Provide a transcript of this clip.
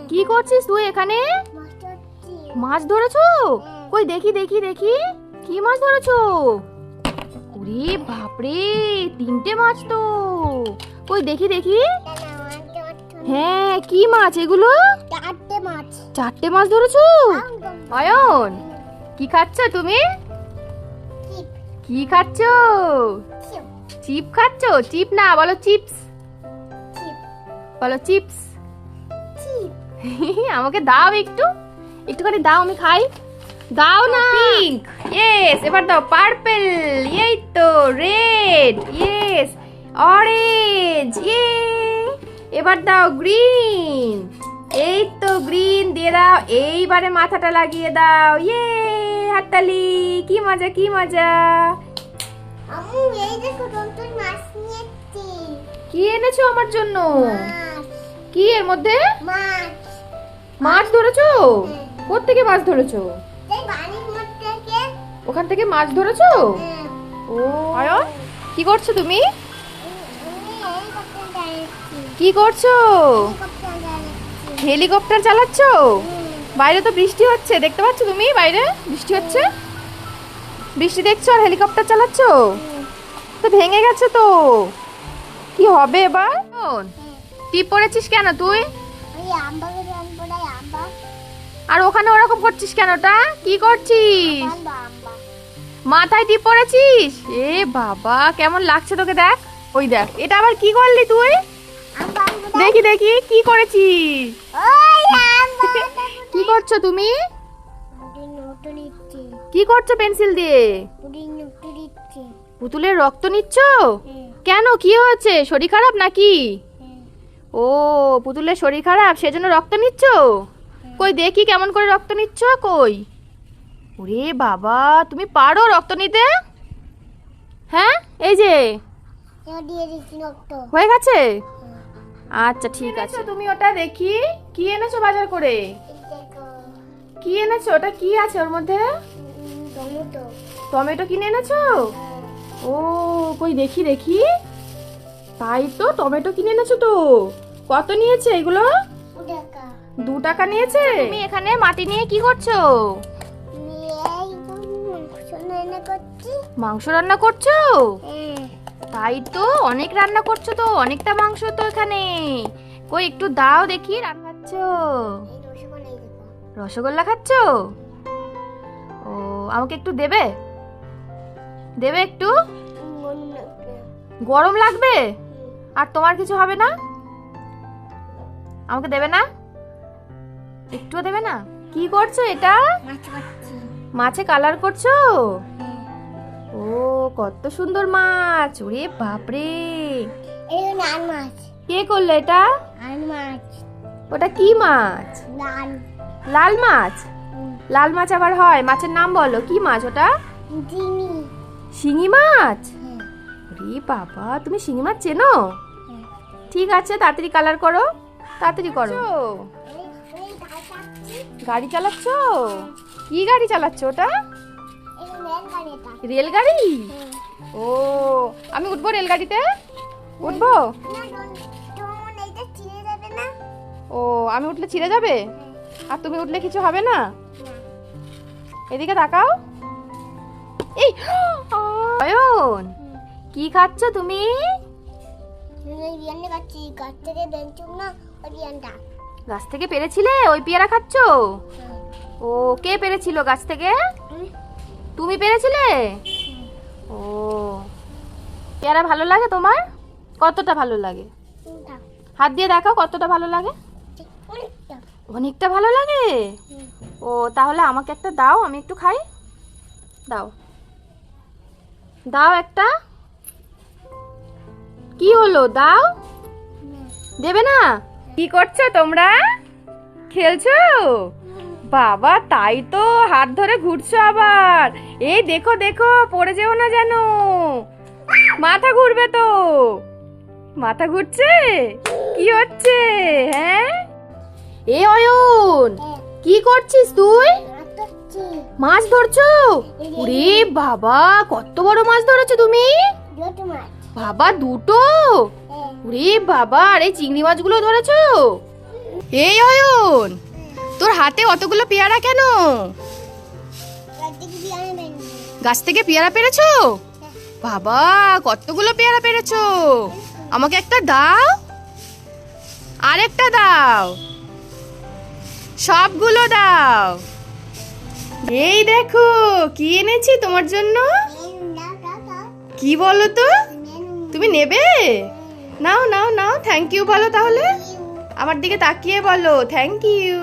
কি করছিস তুই এখানে? মাছ ধরেছো? কই দেখি দেখি দেখি, কি মাছ ধরেছো? ওরে বাপরে, 3টে মাছ তো। কই দেখি দেখি। হ্যাঁ, কি মাছ এগুলো? 4টে মাছ। 4টে মাছ ধরেছো? অয়ন, কি খাচ্ছ তুমি? কি খাচ্ছ? চিপ খাচ্ছ? চিপ না, বলো চিপস। বলো চিপস। আমাকে দাও একটুখানি দাও, আমি খাই। দাও না। Pink, yes. এবার দাও পার্পল, এই তো রেড, ইয়েস। অরেঞ্জ, ইয়ে। এবার দাও গ্রিন, এই তো গ্রিন দিয়ে দাও। এইবারে মাথাটা লাগিয়ে দাও, ইয়ে। হাততালি, কি মজা কি মজা। আম্মু এই দেখো টুনটুন মাছ নিয়েছি। কি এনেছো আমার জন্য? কি এর মধ্যে? মাছ। মাছ ধরেছো? কোত্থেকে মাছ ধরেছো? এই বাড়ির মধ্যে থেকে। ওখান থেকে মাছ ধরেছো? ও অয়ন, কি করছো তুমি? কি করছো? হেলিকপ্টার চালাচ্ছো? বাইরে তো বৃষ্টি হচ্ছে, দেখতে পাচ্ছ তুমি? বাইরে বৃষ্টি হচ্ছে, বৃষ্টি দেখছো আর হেলিকপ্টার চালাচ্ছো? তো ভেঙে গেছে তো, কি হবে এবার? টিপ পড়েছিস কেন তুই? আর ওখানে ওরকম করছিস কেন? ওটা কি করছিস? মাথায় টিপ পড়েছিস? এ বাবা, কেমন লাগছে তোকে? দেখ, ওই দেখ, এটা আবার কি করলি তুই? দেখি দেখি, কি করেছিস? কি করছো তুমি? কি করছো পেন্সিল দিয়ে? পুতুলের রক্ত নিচ্ছ? কেন, কি হয়েছে? শরীর খারাপ নাকি? ও, পুতুলের শরীর খারাপ, সেজন্য রক্ত নিচ্ছ? কই দেখি কেমন করে রক্ত নিচ্ছ। কই? ওরে বাবা, তুমি পারো রক্ত নিতে? হ্যাঁ, এই যে হয়ে গেছে। আচ্ছা ঠিক আছে, তুমি ওটা দেখি কি এনেছো বাজার করে। কি এনেছো? ওটা কি আছে ওর মধ্যে? টমেটো কিনে এনেছো? ও, কই দেখি দেখি। তাই তো, টমেটো কিনে এনেছো তো। কত নিয়েছে এগুলো? 2 টাকা নিয়েছে। তুমি এখানে মাটি নিয়ে কি করছো? মাংস রান্না করছো? তাই তো, অনেক রান্না করছো তো, অনেকটা মাংস তো এখানে। কই একটু দাও দেখি। রান্না খাচ্ছ? রসগোল্লা খাচ্ছ? ও, আমাকে একটু দেবে? দেবে একটু? গরম লাগবে? আর তোমার কিছু হবে না? আমাকে দেবে না? একটুও দেবে না? কি করছো এটা? মাছে কালার করছো? ও, কত সুন্দর মাছ। ওরে বাপরে, কে করলো এটা? ওটা কি মাছ? লাল মাছ? লাল মাছ আবার হয়? মাছের নাম বলো, কি মাছ ওটা? শিঙি মাছ? ওরে বাবা, তুমি শিঙি মাছ চেনো? ঠিক আছে, তাড়াতাড়ি কালার করো, তাড়াতাড়ি করো। গাড়ি চালাচ্ছ? কি গাড়ি চালাচ্ছ ওটা? রেলগাড়ি? ও, আমি উঠবো রেলগাড়িতে? উঠবো? ও, আমি উঠলে ছিঁড়ে যাবে? আর তুমি উঠলে কিছু হবে না? এদিকে তাকাও। এই অয়ন, কি খাচ্ছ তুমি? গাছ থেকে পেরেছিলে? ওই পেয়ারা খাচ্ছ? ও, কে পেরেছিল গাছ থেকে? তুমি পেরেছিলে? ও, পেয়ারা ভালো লাগে তোমার? কতটা ভালো লাগে? হাত দিয়ে দেখাও কতটা ভালো লাগে। অনেকটা ভালো লাগে? ও, তাহলে আমাকে একটা দাও, আমি একটু খাই। দাও, দাও একটা। কি হলো, দাও। দেবে না? কি করছো তোমরা? খেলছো? বাবা, তাই তো, হাত ধরে ঘুরছো আবার। এই দেখো দেখো, পড়ে যেও না যেন, মাথা ঘুরবে তো। মাথা ঘুরছে? কি হচ্ছে? হ্যাঁ, এ অয়ন, কি করছিস তুই? মাছ ধরছো? ওরে বাবা, কত বড় মাছ ধরেছো তুমি? বাবা, 2টো? ওরে বাবা, আর এই চিংড়ি মাছগুলো ধরেছো? এই অয়ন, নতুন? তোর হাতে অতগুলো পেয়ারা কেন? কার্তিক দিয়ে আমি বেরিয়ে গাছ থেকে পেয়ারা পেরেছো? বাবা, কতগুলো পেয়ারা পেরেছো! আমাকে একটা দাও, আরেকটা দাও, সবগুলো দাও। এই দেখো কি এনেছি তোমার জন্য। কি বলো তো? তুমি নেবে? নাও নাও নাও, থ্যাংক ইউ বলো তাহলে। আমার দিকে তাকিয়ে বলো থ্যাংক ইউ।